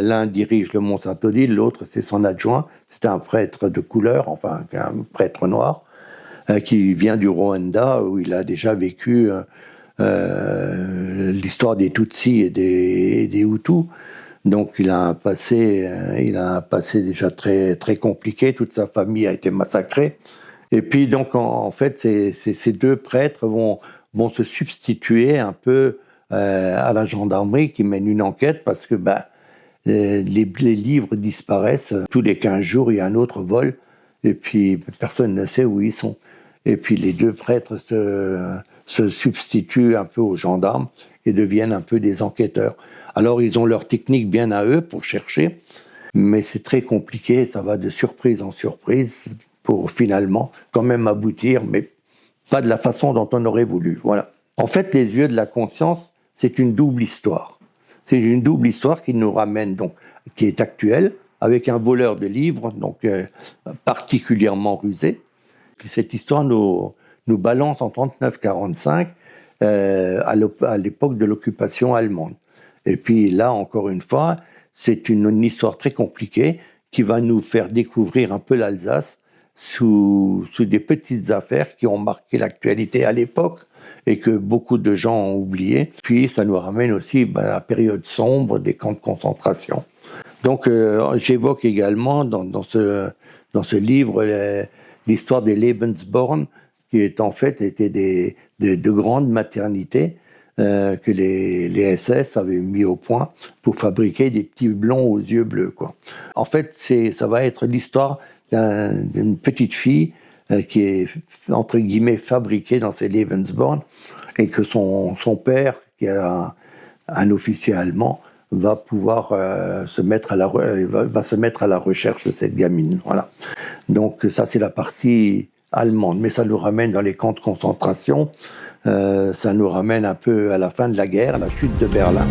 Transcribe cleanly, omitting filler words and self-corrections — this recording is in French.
L'un dirige le Mont Saint-Odile, l'autre c'est son adjoint. C'est un prêtre de couleur, enfin un prêtre noir, qui vient du Rwanda où il a déjà vécu l'histoire des Tutsis et des Hutus. Donc il a un passé déjà très très compliqué. Toute sa famille a été massacrée. Et puis donc en fait ces deux prêtres vont se substituer un peu à la gendarmerie qui mène une enquête parce que les livres disparaissent. Tous les 15 jours, il y a un autre vol, et puis personne ne sait où ils sont. Et puis les deux prêtres se substituent un peu aux gendarmes et deviennent un peu des enquêteurs. Alors ils ont leur technique bien à eux pour chercher, mais c'est très compliqué, ça va de surprise en surprise pour finalement quand même aboutir, mais pas de la façon dont on aurait voulu. Voilà. En fait, Les Yeux de la conscience, c'est une double histoire. C'est une double histoire qui nous ramène, donc, qui est actuelle, avec un voleur de livres, donc particulièrement rusé. Puis cette histoire nous balance en 39-45, à l'époque de l'occupation allemande. Et puis là, encore une fois, c'est une histoire très compliquée qui va nous faire découvrir un peu l'Alsace sous des petites affaires qui ont marqué l'actualité à l'époque et que beaucoup de gens ont oublié. Puis ça nous ramène aussi à la période sombre des camps de concentration. Donc j'évoque également dans ce livre l'histoire des Lebensborn, qui est en fait étaient de grandes maternités que les SS avaient mis au point pour fabriquer des petits blonds aux yeux bleus, quoi. En fait, ça va être l'histoire d'une petite fille qui est, entre guillemets, fabriquée dans ces Lebensborn, et que son père, qui est un officier allemand, va pouvoir se mettre à la recherche de cette gamine. Voilà. Donc ça, c'est la partie allemande, mais ça nous ramène dans les camps de concentration. Ça nous ramène un peu à la fin de la guerre, à la chute de Berlin.